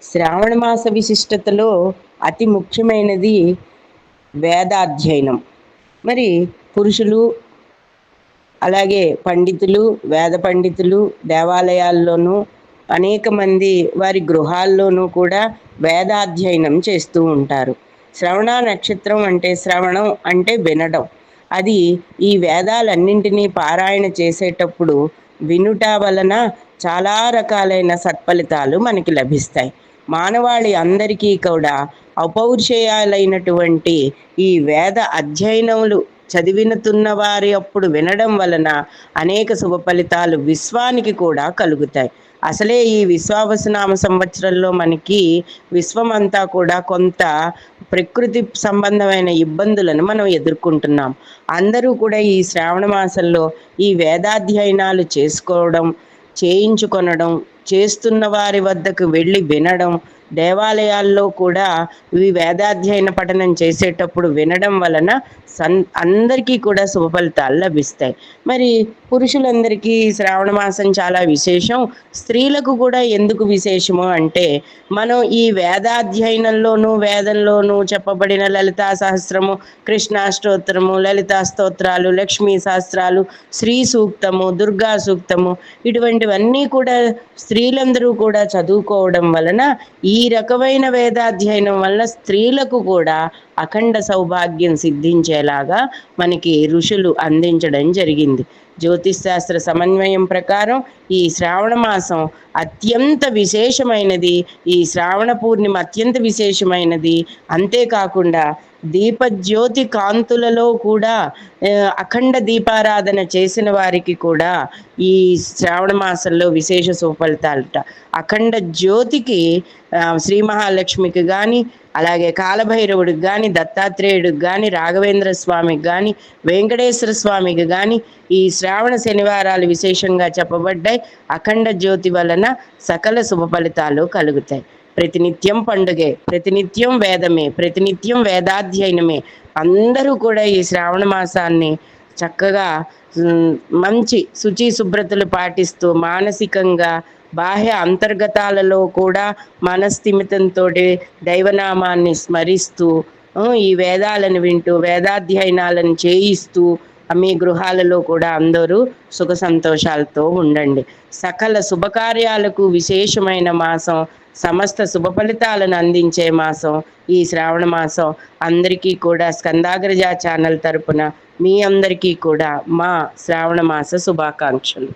శ్రావణ మాస విశిష్టతలో అతి ముఖ్యమైనది వేదాధ్యయనం. మరి పురుషులు, అలాగే పండితులు, వేద పండితులు దేవాలయాల్లోనూ, అనేక మంది వారి గృహాల్లోనూ కూడా వేదాధ్యయనం చేస్తూ ఉంటారు. శ్రవణ నక్షత్రం అంటే, శ్రవణం అంటే వినడం. అది ఈ వేదాలన్నింటినీ పారాయణ చేసేటప్పుడు వినుట వలన చాలా రకాలైన సత్ఫలితాలు మనకి లభిస్తాయి. మానవాళి అందరికీ కూడా అపౌరుషేయాలైనటువంటి ఈ వేద అధ్యయనములు చదివినతున్న వారి అప్పుడు వినడం వలన అనేక శుభ ఫలితాలు విశ్వానికి కూడా కలుగుతాయి. అసలే ఈ విశ్వావసునామ సంవత్సరంలో మనకి విశ్వమంతా కూడా కొంత ప్రకృతి సంబంధమైన ఇబ్బందులను మనం ఎదుర్కొంటున్నాం. అందరూ కూడా ఈ శ్రావణ మాసంలో ఈ వేదాధ్యయనాలు చేసుకోవడం, చేయించుకొనడం, చేస్తున్న వారి వద్దకు వెళ్ళి వినడం, దేవాలయాల్లో కూడా ఈ వేదాధ్యయన పఠనం చేసేటప్పుడు వినడం వలన అందరికీ కూడా శుభ ఫలితాలు లభిస్తాయి. మరి పురుషులందరికీ శ్రావణ మాసం చాలా విశేషం. స్త్రీలకు కూడా ఎందుకు విశేషము అంటే, మనం ఈ వేదాధ్యయనంలోనూ వేదంలోనూ చెప్పబడిన లలితా సహస్రము, కృష్ణాష్టోత్తరము, లలితా స్తోత్రాలు, లక్ష్మీ శాస్త్రాలు, శ్రీ సూక్తము, దుర్గా సూక్తము, ఇటువంటివన్నీ కూడా స్త్రీలందరూ కూడా చదువుకోవడం వలన, ఈ రకమైన వేదాధ్యయనం వల్ల స్త్రీలకు కూడా అఖండ సౌభాగ్యం సిద్ధించేలాగా మనకి ఋషులు అందించడం జరిగింది. జ్యోతిష్ శాస్త్ర సమన్వయం ప్రకారం ఈ శ్రావణ మాసం అత్యంత విశేషమైనది. ఈ శ్రావణ పూర్ణిమ అత్యంత విశేషమైనది. అంతేకాకుండా దీపజ్యోతి కాంతులలో కూడా అఖండ దీపారాధన చేసిన వారికి కూడా ఈ శ్రావణ మాసంలో విశేష సుఫలితాలట. అఖండ జ్యోతికి శ్రీ మహాలక్ష్మికి కానీ, అలాగే కాలభైరవుడికి కానీ, దత్తాత్రేయుడికి కానీ, రాఘవేంద్ర స్వామికి కానీ, వెంకటేశ్వర స్వామికి కానీ ఈ శ్రావణ శనివారాలు విశేషంగా చెప్పబడ్డాయి. అఖండ జ్యోతి వలన సకల శుభ ఫలితాలు కలుగుతాయి. ప్రతినిత్యం పండుగే, ప్రతినిత్యం వేదమే, ప్రతినిత్యం వేదాధ్యయనమే. అందరూ కూడా ఈ శ్రావణ మాసాన్ని చక్కగా మంచి శుచి శుభ్రతలు పాటిస్తూ మానసికంగా బాహ్య అంతర్గతాలలో కూడా మనస్థిమితంతో దైవనామాన్ని స్మరిస్తూ ఈ వేదాలను వింటూ వేదాధ్యయనాలను చేయిస్తూ మీ గృహాలలో కూడా అందరూ సుఖ సంతోషాలతో ఉండండి. సకల శుభకార్యాలకు విశేషమైన మాసం, సమస్త శుభ ఫలితాలను అందించే మాసం ఈ శ్రావణ మాసం. అందరికీ కూడా స్కందాగ్రజ ఛానల్ తరపున మీ అందరికీ కూడా మా శ్రావణ మాస శుభాకాంక్షలు.